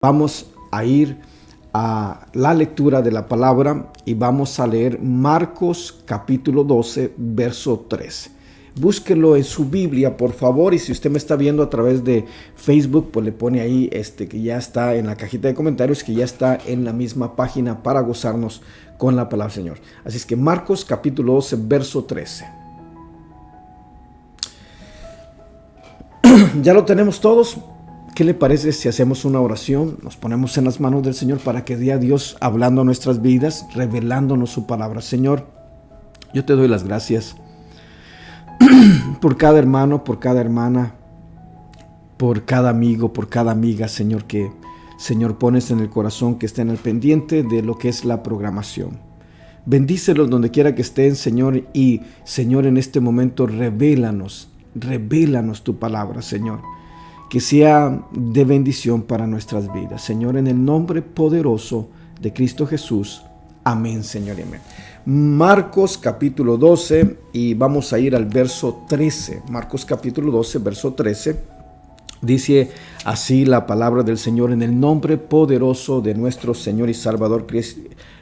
Vamos a ir a la lectura de la palabra y vamos a leer Marcos capítulo 12, verso 13. Búsquelo en su Biblia, por favor, y si usted me está viendo a través de Facebook, pues le pone ahí que ya está en la cajita de comentarios, que ya está en la misma página para gozarnos con la palabra del Señor. Así es que Marcos capítulo 12, verso 13. ¿Ya lo tenemos todos? ¿Qué le parece si hacemos una oración? Nos ponemos en las manos del Señor para que dé a Dios hablando a nuestras vidas, revelándonos su palabra. Señor, yo te doy las gracias por cada hermano, por cada hermana, por cada amigo, por cada amiga, Señor, que Señor pones en el corazón, que estén al pendiente de lo que es la programación. Bendícelos donde quiera que estén, Señor, y Señor, en este momento revélanos tu palabra, Señor. Que sea de bendición para nuestras vidas. Señor, en el nombre poderoso de Cristo Jesús. Amén, Señor, y amén. Marcos capítulo 12 y vamos a ir al verso 13. Marcos capítulo 12, verso 13. Dice así la palabra del Señor en el nombre poderoso de nuestro Señor y Salvador,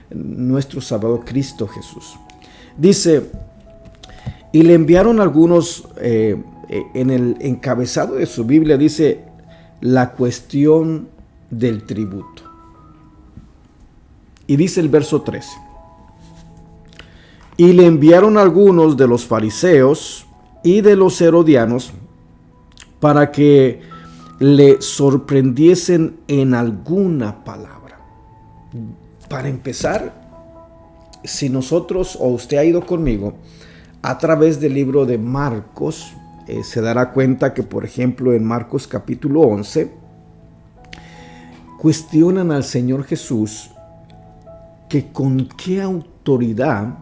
nuestro Salvador Cristo Jesús. Dice, y le enviaron algunos... en el encabezado de su Biblia dice la cuestión del tributo. Y dice el verso 13. Y le enviaron algunos de los fariseos y de los herodianos para que le sorprendiesen en alguna palabra. Para empezar, si nosotros o usted ha ido conmigo a través del libro de Marcos, se dará cuenta que, por ejemplo, en Marcos capítulo 11, cuestionan al Señor Jesús que con qué autoridad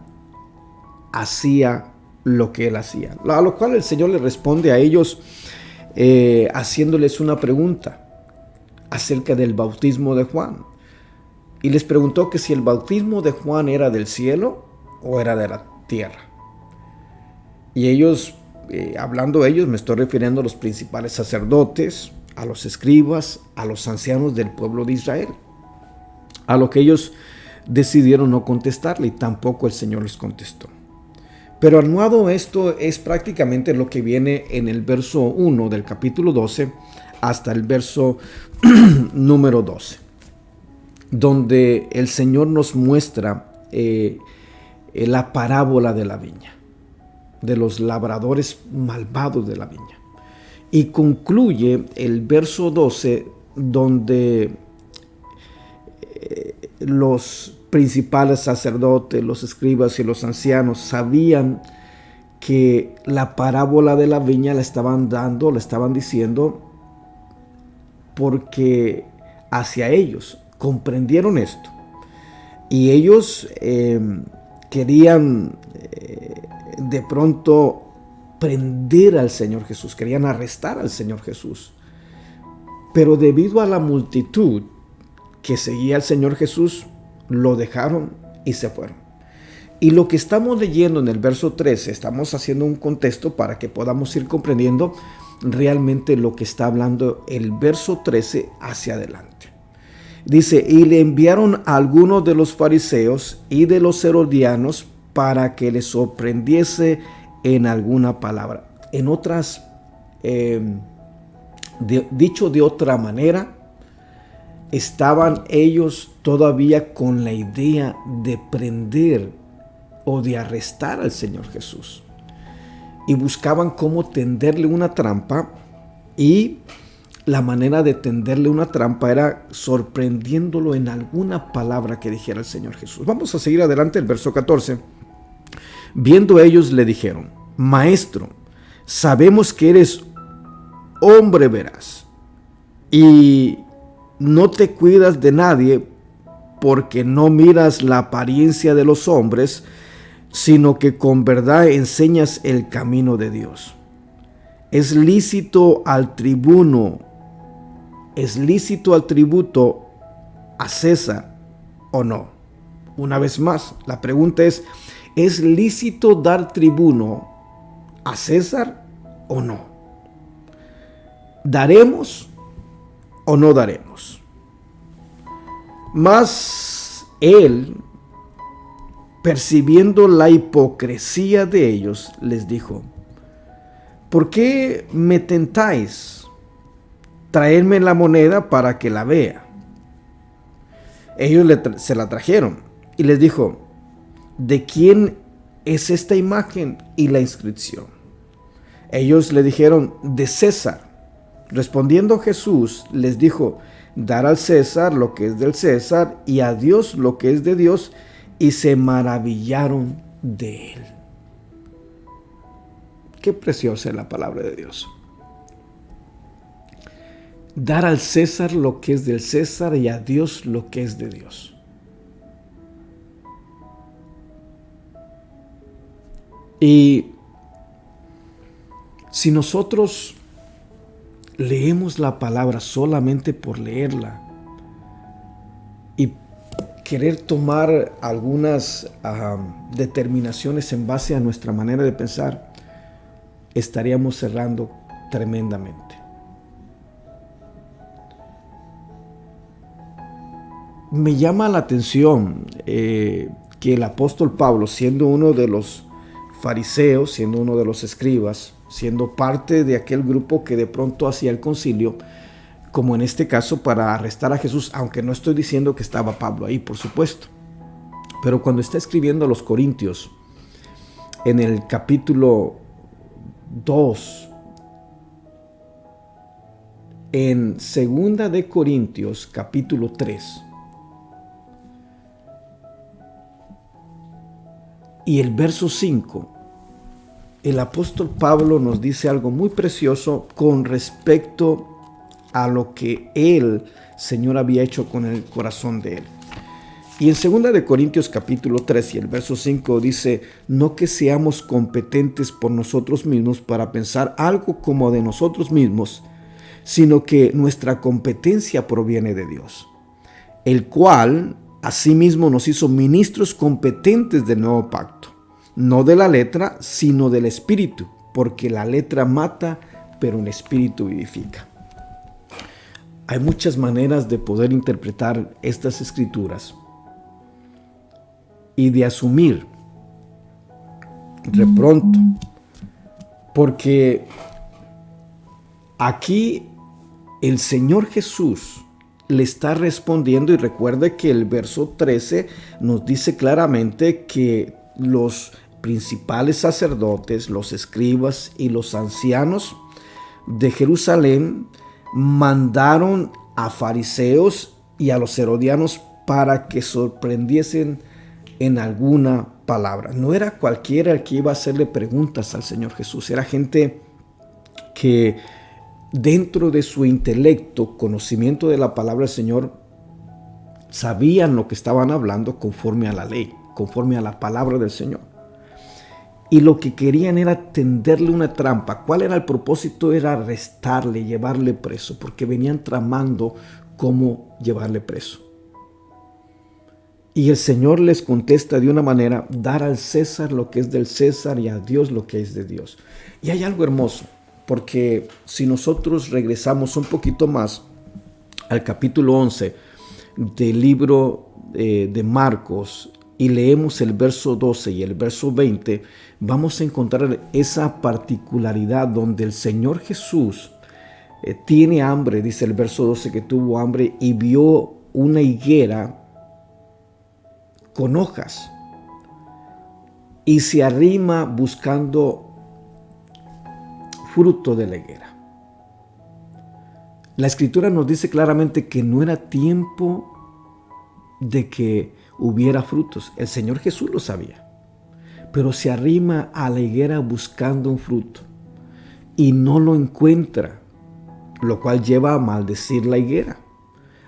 hacía lo que él hacía. A lo cual el Señor le responde a ellos haciéndoles una pregunta acerca del bautismo de Juan. Y les preguntó que si el bautismo de Juan era del cielo o era de la tierra. Y ellos... hablando de ellos, me estoy refiriendo a los principales sacerdotes, a los escribas, a los ancianos del pueblo de Israel. A lo que ellos decidieron no contestarle y tampoco el Señor les contestó. Pero anuado esto es prácticamente lo que viene en el verso 1 del capítulo 12 hasta el verso número 12, donde el Señor nos muestra la parábola de la viña, de los labradores malvados de la viña. Y concluye el verso 12 donde los principales sacerdotes, los escribas y los ancianos sabían que la parábola de la viña la estaban diciendo porque hacia ellos comprendieron esto. Y ellos querían de pronto prender al Señor Jesús, querían arrestar al Señor Jesús. Pero debido a la multitud que seguía al Señor Jesús, lo dejaron y se fueron. Y lo que estamos leyendo en el verso 13, estamos haciendo un contexto para que podamos ir comprendiendo realmente lo que está hablando el verso 13 hacia adelante. Dice, y le enviaron a algunos de los fariseos y de los herodianos para que les sorprendiese en alguna palabra. En otras, dicho de otra manera, estaban ellos todavía con la idea de prender o de arrestar al Señor Jesús. Y buscaban cómo tenderle una trampa, y la manera de tenderle una trampa era sorprendiéndolo en alguna palabra que dijera el Señor Jesús. Vamos a seguir adelante, el verso 14. Viendo ellos le dijeron, Maestro, sabemos que eres hombre veraz y no te cuidas de nadie, porque no miras la apariencia de los hombres, sino que con verdad enseñas el camino de Dios. ¿Es lícito al tributo a César o no? Una vez más, la pregunta ¿es lícito dar tribuno a César o no? ¿Daremos o no daremos? Mas él, percibiendo la hipocresía de ellos, les dijo: ¿por qué me tentáis? Traedme la moneda para que la vea. Ellos se la trajeron y les dijo: ¿de quién es esta imagen y la inscripción? Ellos le dijeron: de César. Respondiendo Jesús les dijo: dar al César lo que es del César y a Dios lo que es de Dios. Y se maravillaron de él. Qué preciosa es la palabra de Dios. Dar al César lo que es del César y a Dios lo que es de Dios. Y si nosotros leemos la palabra solamente por leerla y querer tomar algunas determinaciones en base a nuestra manera de pensar, estaríamos errando tremendamente. Me llama la atención que el apóstol Pablo, siendo uno de los fariseos, siendo uno de los escribas, siendo parte de aquel grupo que de pronto hacía el concilio, como en este caso para arrestar a Jesús, aunque no estoy diciendo que estaba Pablo ahí, por supuesto. Pero cuando está escribiendo a los Corintios, en el capítulo 2, en 2 de Corintios, capítulo 3, y el verso 5, el apóstol Pablo nos dice algo muy precioso con respecto a lo que el Señor había hecho con el corazón de él. Y en 2 de Corintios capítulo 3 y el verso 5 dice: no que seamos competentes por nosotros mismos para pensar algo como de nosotros mismos, sino que nuestra competencia proviene de Dios, el cual asimismo nos hizo ministros competentes del nuevo pacto, no de la letra, sino del espíritu, porque la letra mata, pero el espíritu vivifica. Hay muchas maneras de poder interpretar estas escrituras y de asumir de pronto, porque aquí el Señor Jesús le está respondiendo, y recuerde que el verso 13 nos dice claramente que los principales sacerdotes, los escribas y los ancianos de Jerusalén mandaron a fariseos y a los herodianos para que sorprendiesen en alguna palabra. No era cualquiera el que iba a hacerle preguntas al Señor Jesús, era gente que dentro de su intelecto, conocimiento de la palabra del Señor, sabían lo que estaban hablando conforme a la ley, conforme a la palabra del Señor. Y lo que querían era tenderle una trampa. ¿Cuál era el propósito? Era arrestarle, llevarle preso, porque venían tramando cómo llevarle preso. Y el Señor les contesta de una manera: dar al César lo que es del César y a Dios lo que es de Dios. Y hay algo hermoso, porque si nosotros regresamos un poquito más al capítulo 11 del libro de Marcos y leemos el verso 12 y el verso 20, vamos a encontrar esa particularidad donde el Señor Jesús tiene hambre. Dice el verso 12 que tuvo hambre y vio una higuera con hojas y se arrima buscando fruto de la higuera. La escritura nos dice claramente que no era tiempo de que hubiera frutos. El Señor Jesús lo sabía, pero se arrima a la higuera buscando un fruto y no lo encuentra, lo cual lleva a maldecir la higuera.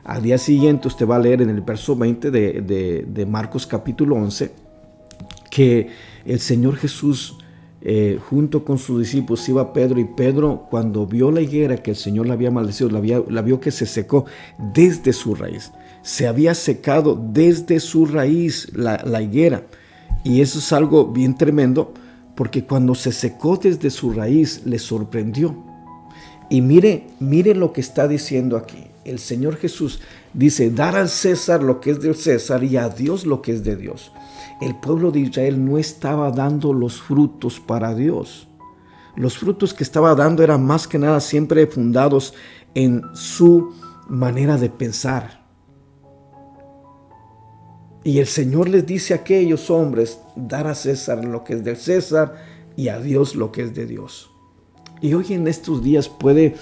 Al día siguiente usted va a leer en el verso 20 de Marcos capítulo 11 que el Señor Jesús junto con sus discípulos iba Pedro, y Pedro, cuando vio la higuera que el Señor la había maldecido, la vio que se secó desde su raíz. Se había secado desde su raíz la higuera. Y eso es algo bien tremendo, porque cuando se secó desde su raíz le sorprendió. Y mire lo que está diciendo aquí. El Señor Jesús Dice, dar al César lo que es del César y a Dios lo que es de Dios. El pueblo de Israel no estaba dando los frutos para Dios. Los frutos que estaba dando eran más que nada siempre fundados en su manera de pensar. Y el Señor les dice a aquellos hombres, dar a César lo que es del César y a Dios lo que es de Dios. Y hoy en estos días puede,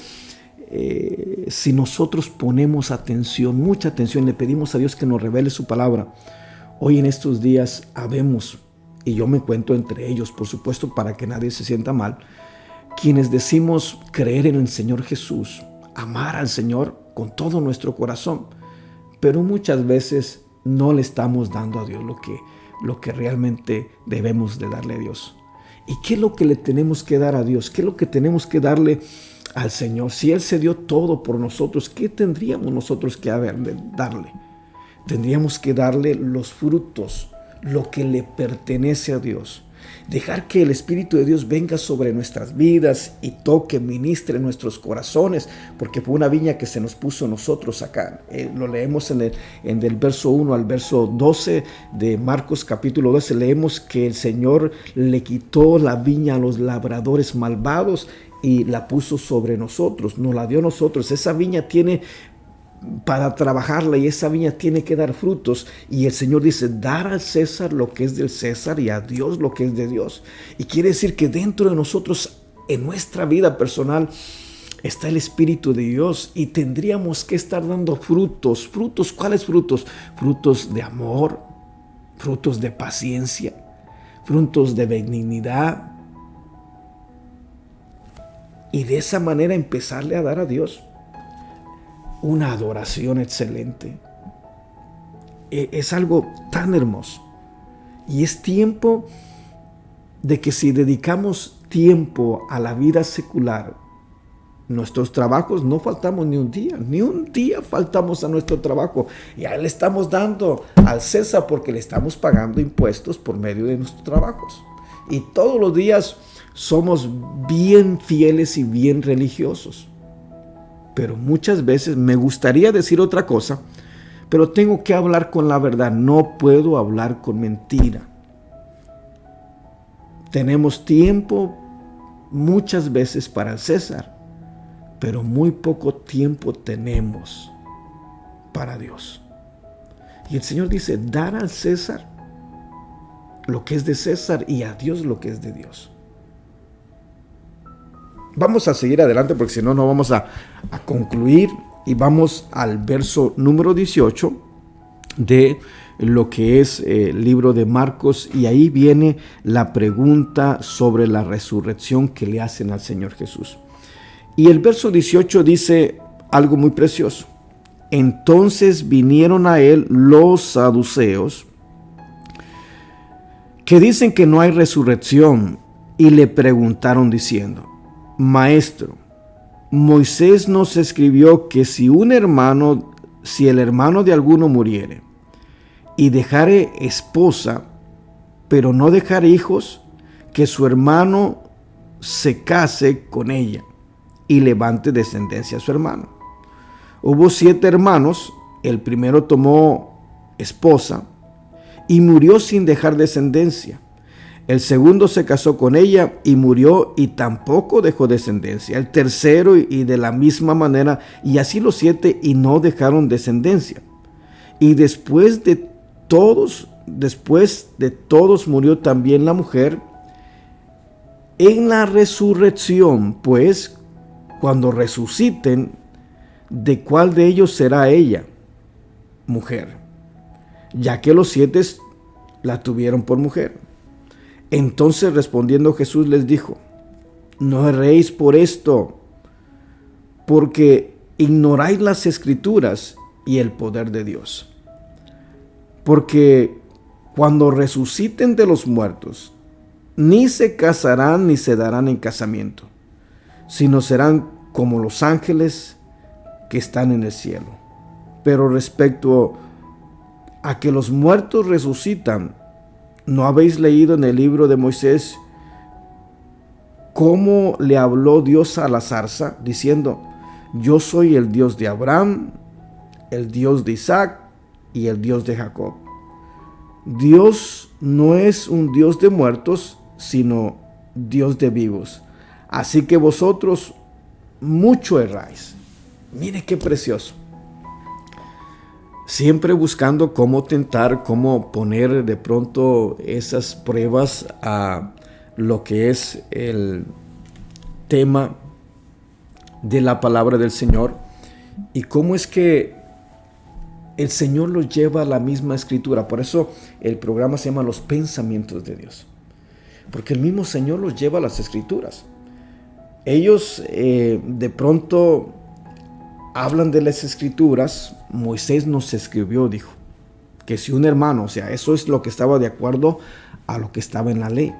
si nosotros ponemos atención, mucha atención, le pedimos a Dios que nos revele su palabra. Hoy en estos días habemos, y yo me cuento entre ellos, por supuesto, para que nadie se sienta mal, quienes decimos creer en el Señor Jesús, amar al Señor con todo nuestro corazón, pero muchas veces no le estamos dando a Dios lo que realmente debemos de darle a Dios. ¿Y qué es lo que le tenemos que dar a Dios? ¿Qué es lo que tenemos que darle al Señor? Si Él se dio todo por nosotros, ¿qué tendríamos nosotros que darle? Tendríamos que darle los frutos, lo que le pertenece a Dios. Dejar que el Espíritu de Dios venga sobre nuestras vidas y toque, ministre nuestros corazones, porque fue una viña que se nos puso nosotros acá. Lo leemos en el verso 1 al verso 12 de Marcos capítulo 12. Leemos que el Señor le quitó la viña a los labradores malvados y la puso sobre nosotros, nos la dio a nosotros. Esa viña tiene para trabajarla y esa viña tiene que dar frutos, y el Señor dice, dar al César lo que es del César y a Dios lo que es de Dios. Y quiere decir que dentro de nosotros, en nuestra vida personal, está el Espíritu de Dios y tendríamos que estar dando frutos. ¿Frutos? ¿Cuáles frutos? Frutos de amor, frutos de paciencia, frutos de benignidad, y de esa manera empezarle a dar a Dios una adoración excelente. Es algo tan hermoso. Y es tiempo de que si dedicamos tiempo a la vida secular, nuestros trabajos, no faltamos ni un día faltamos a nuestro trabajo. Y a él le estamos dando al César porque le estamos pagando impuestos por medio de nuestros trabajos. Y todos los días somos bien fieles y bien religiosos. Pero muchas veces me gustaría decir otra cosa, pero tengo que hablar con la verdad. No puedo hablar con mentira. Tenemos tiempo muchas veces para el César, pero muy poco tiempo tenemos para Dios. Y el Señor dice, dar al César lo que es de César y a Dios lo que es de Dios. Vamos a seguir adelante porque si no, no vamos a concluir, y vamos al verso número 18 de lo que es el libro de Marcos, y ahí viene la pregunta sobre la resurrección que le hacen al Señor Jesús. Y el verso 18 dice algo muy precioso. Entonces vinieron a él los saduceos, que dicen que no hay resurrección, y le preguntaron diciendo, Maestro, Moisés nos escribió que si el hermano de alguno muriere y dejare esposa, pero no dejare hijos, que su hermano se case con ella y levante descendencia a su hermano. Hubo 7 hermanos, el primero tomó esposa y murió sin dejar descendencia. El segundo se casó con ella y murió y tampoco dejó descendencia. El tercero y de la misma manera, y así los 7 y no dejaron descendencia. Y después de todos murió también la mujer. En la resurrección, pues, cuando resuciten, ¿de cuál de ellos será ella, mujer? Ya que los 7 la tuvieron por mujer. Entonces respondiendo Jesús les dijo, no erréis por esto, porque ignoráis las Escrituras y el poder de Dios. Porque cuando resuciten de los muertos, ni se casarán ni se darán en casamiento, sino serán como los ángeles que están en el cielo. Pero respecto a que los muertos resucitan, ¿no habéis leído en el libro de Moisés cómo le habló Dios a la zarza, diciendo, yo soy el Dios de Abraham, el Dios de Isaac y el Dios de Jacob. Dios no es un Dios de muertos, sino Dios de vivos. Así que vosotros mucho erráis. Mire qué precioso. Siempre buscando cómo tentar, cómo poner de pronto esas pruebas a lo que es el tema de la palabra del Señor y cómo es que el Señor los lleva a la misma escritura. Por eso el programa se llama Los Pensamientos de Dios, porque el mismo Señor los lleva a las escrituras. Ellos de pronto hablan de las escrituras. Moisés nos escribió, dijo, que si un hermano, o sea, eso es lo que estaba de acuerdo a lo que estaba en la ley.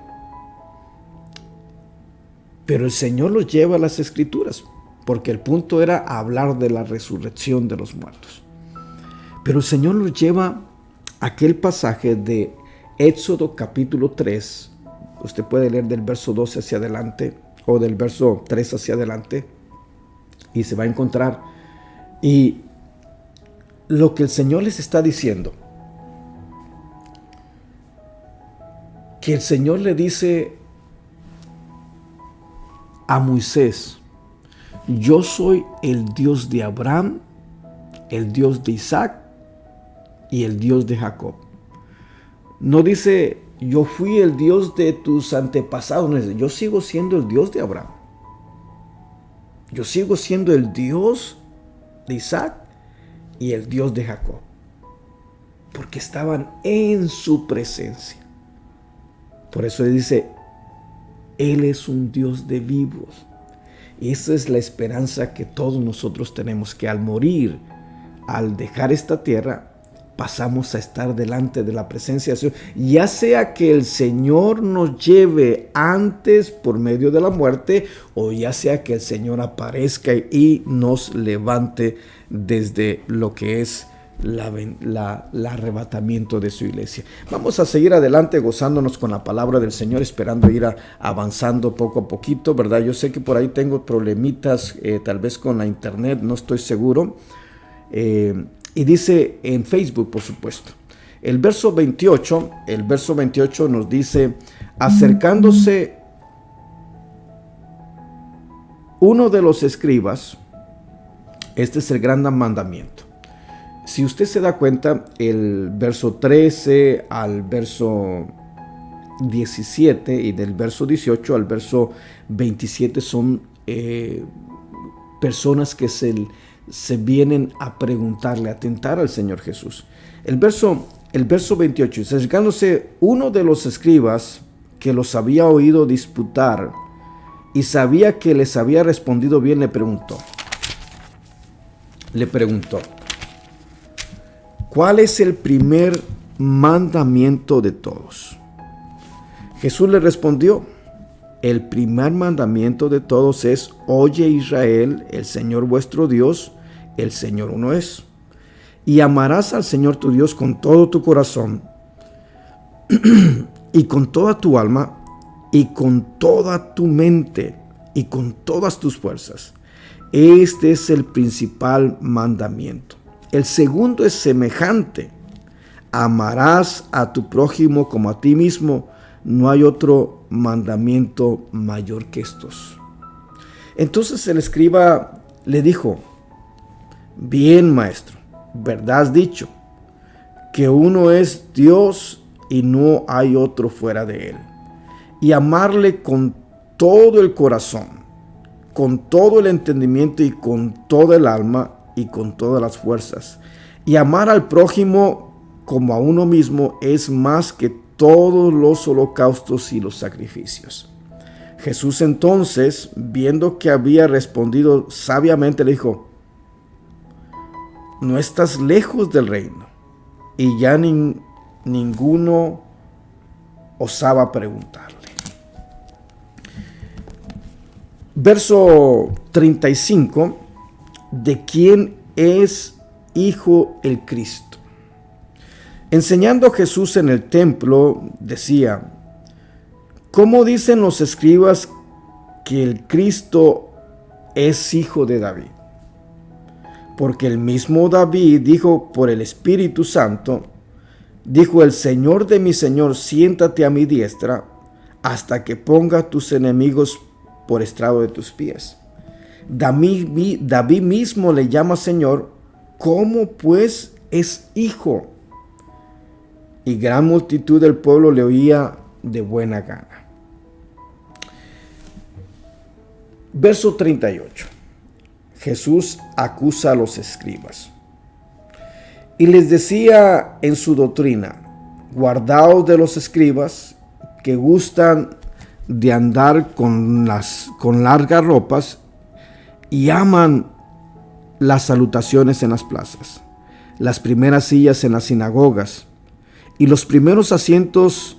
Pero el Señor los lleva a las escrituras, porque el punto era hablar de la resurrección de los muertos. Pero el Señor los lleva a aquel pasaje de Éxodo capítulo 3. Usted puede leer del verso 12 hacia adelante, o del verso 3 hacia adelante, y se va a encontrar. Y lo que el Señor les está diciendo, que el Señor le dice a Moisés: yo soy el Dios de Abraham, el Dios de Isaac y el Dios de Jacob. No dice yo fui el Dios de tus antepasados. No, yo sigo siendo el Dios de Abraham. Yo sigo siendo el Dios de Isaac y el Dios de Jacob, porque estaban en su presencia. Por eso dice, Él es un Dios de vivos. Y esa es la esperanza que todos nosotros tenemos, que al morir, al dejar esta tierra, pasamos a estar delante de la presencia de Dios. Ya sea que el Señor nos lleve antes por medio de la muerte, o ya sea que el Señor aparezca y nos levante desde lo que es el arrebatamiento de su iglesia. Vamos a seguir adelante gozándonos con la palabra del Señor, esperando ir avanzando poco a poquito, ¿verdad? Yo sé que por ahí tengo problemitas, tal vez con la internet, no estoy seguro. Y dice en Facebook, por supuesto. El verso 28 nos dice, acercándose uno de los escribas, este es el gran mandamiento. Si usted se da cuenta, el verso 13 al verso 17 y del verso 18 al verso 27 son personas que se vienen a preguntarle, a tentar al Señor Jesús. El verso 28, acercándose uno de los escribas que los había oído disputar y sabía que les había respondido bien, le preguntó, ¿cuál es el primer mandamiento de todos? Jesús le respondió, el primer mandamiento de todos es, oye Israel, el Señor vuestro Dios, el Señor uno es. Y amarás al Señor tu Dios con todo tu corazón y con toda tu alma y con toda tu mente y con todas tus fuerzas. Este es el principal mandamiento. El segundo es semejante. Amarás a tu prójimo como a ti mismo. No hay otro mandamiento mayor que estos. Entonces el escriba le dijo, bien, maestro, verdad has dicho, que uno es Dios y no hay otro fuera de él. Y amarle con todo el corazón, con todo el entendimiento y con toda el alma y con todas las fuerzas. Y amar al prójimo como a uno mismo es más que todos los holocaustos y los sacrificios. Jesús entonces, viendo que había respondido sabiamente, le dijo, no estás lejos del reino. Y ya ninguno osaba preguntarle. Verso 35, ¿de quién es hijo el Cristo? Enseñando Jesús en el templo, decía, ¿cómo dicen los escribas que el Cristo es hijo de David? Porque el mismo David dijo por el Espíritu Santo, dijo el Señor de mi Señor, siéntate a mi diestra hasta que ponga tus enemigos por estrado de tus pies. David mismo le llama Señor, ¿cómo pues es hijo? Y gran multitud del pueblo le oía de buena gana. Verso 38. Jesús acusa a los escribas. Y les decía en su doctrina, guardaos de los escribas que gustan de andar con largas ropas y aman las salutaciones en las plazas, las primeras sillas en las sinagogas y los primeros asientos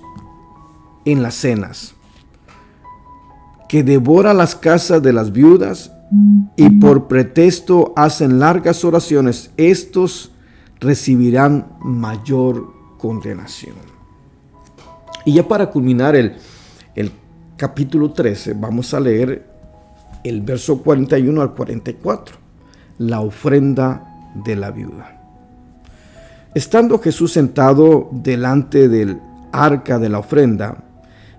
en las cenas, que devora las casas de las viudas y por pretexto hacen largas oraciones. Estos recibirán mayor condenación. Y ya para culminar el capítulo 13, vamos a leer el verso 41 al 44, la ofrenda de la viuda. Estando Jesús sentado delante del arca de la ofrenda,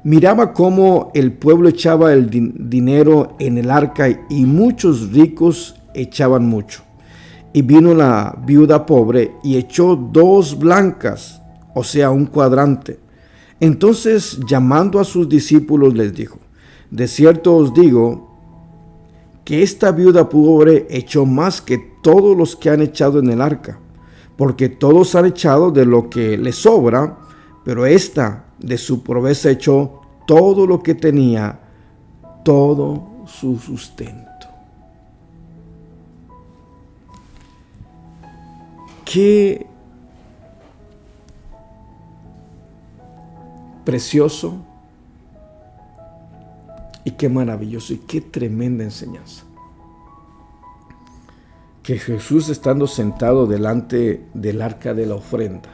miraba cómo el pueblo echaba el dinero en el arca y muchos ricos echaban mucho. Y vino la viuda pobre y echó 2 blancas, o sea, un cuadrante. Entonces, llamando a sus discípulos, les dijo, de cierto os digo que esta viuda pobre echó más que todos los que han echado en el arca, porque todos han echado de lo que les sobra, pero esta de su pobreza echó todo lo que tenía, todo su sustento. Qué precioso y qué maravilloso y qué tremenda enseñanza. Que Jesús, estando sentado delante del arca de la ofrenda,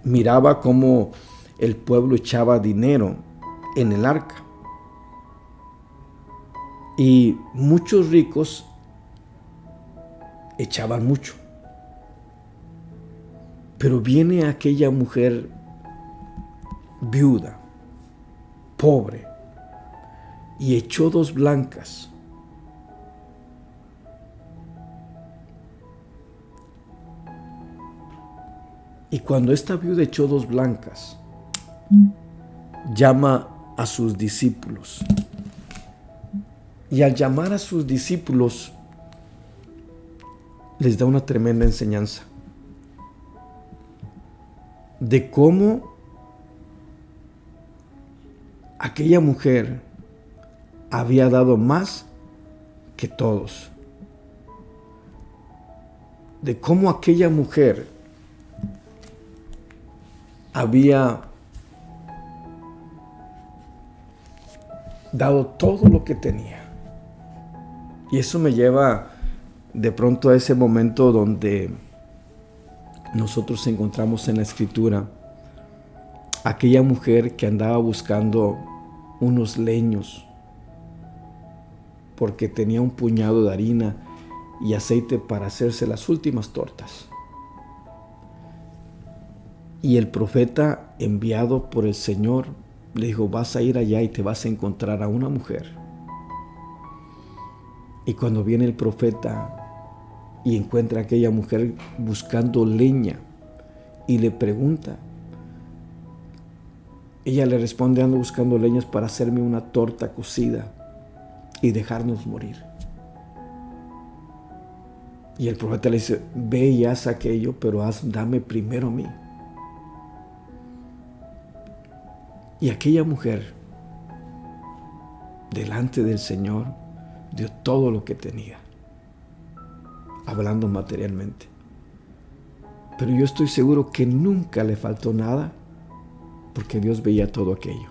miraba cómo el pueblo echaba dinero en el arca. Y muchos ricos echaban mucho. Pero viene aquella mujer viuda, pobre, y echó 2 blancas. Y cuando esta viuda echó 2 blancas, llama a sus discípulos. Y al llamar a sus discípulos, les da una tremenda enseñanza de cómo aquella mujer había dado más que todos. De cómo aquella mujer había dado todo lo que tenía. Y eso me lleva de pronto a ese momento donde nosotros encontramos en la Escritura aquella mujer que andaba buscando unos leños porque tenía un puñado de harina y aceite para hacerse las últimas tortas. Y el profeta enviado por el Señor le dijo, vas a ir allá y te vas a encontrar a una mujer. Y cuando viene el profeta y encuentra a aquella mujer buscando leña y le pregunta, ella le responde, ando buscando leñas para hacerme una torta cocida y dejarnos morir. Y el profeta le dice, ve y haz aquello, pero dame primero a mí. Y aquella mujer, delante del Señor, dio todo lo que tenía, hablando materialmente. Pero yo estoy seguro que nunca le faltó nada, porque Dios veía todo aquello.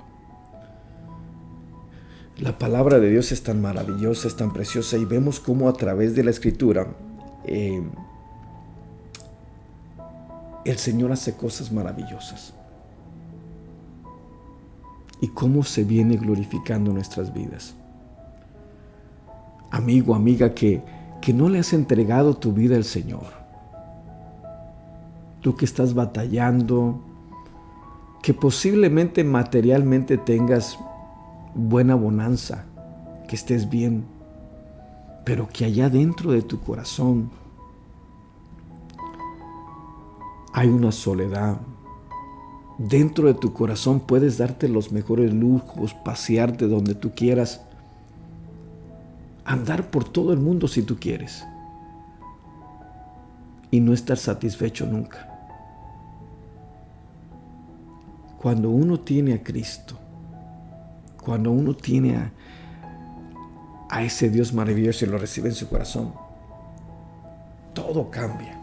La palabra de Dios es tan maravillosa, es tan preciosa, y vemos cómo a través de la Escritura el Señor hace cosas maravillosas. Y cómo se viene glorificando nuestras vidas. Amigo, amiga, que que no le has entregado tu vida al Señor. Tú que estás batallando, que posiblemente materialmente tengas buena bonanza, que estés bien, pero que allá dentro de tu corazón hay una soledad. Dentro de tu corazón puedes darte los mejores lujos, pasearte donde tú quieras, andar por todo el mundo si tú quieres, y no estar satisfecho nunca. Cuando uno tiene a Cristo, cuando uno tiene a ese Dios maravilloso y lo recibe en su corazón, todo cambia.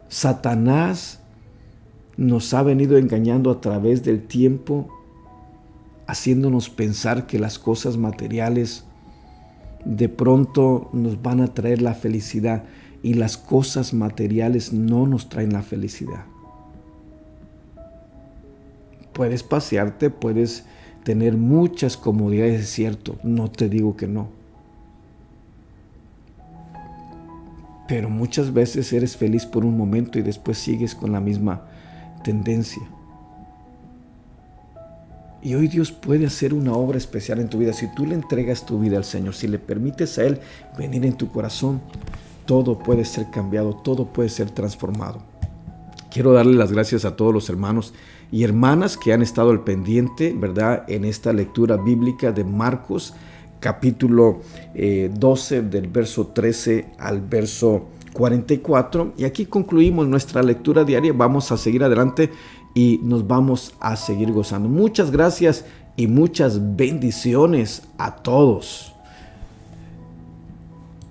Satanás nos ha venido engañando a través del tiempo, haciéndonos pensar que las cosas materiales de pronto nos van a traer la felicidad, y las cosas materiales no nos traen la felicidad. Puedes pasearte, puedes tener muchas comodidades, es cierto, no te digo que no. Pero muchas veces eres feliz por un momento y después sigues con la misma tendencia. Y hoy Dios puede hacer una obra especial en tu vida. Si tú le entregas tu vida al Señor, si le permites a Él venir en tu corazón, todo puede ser cambiado, todo puede ser transformado. Quiero darle las gracias a todos los hermanos y hermanas que han estado al pendiente, ¿verdad?, en esta lectura bíblica de Marcos, capítulo 12, del verso 13 al verso 44. Y aquí concluimos nuestra lectura diaria. Vamos a seguir adelante y nos vamos a seguir gozando. Muchas gracias y muchas bendiciones a todos.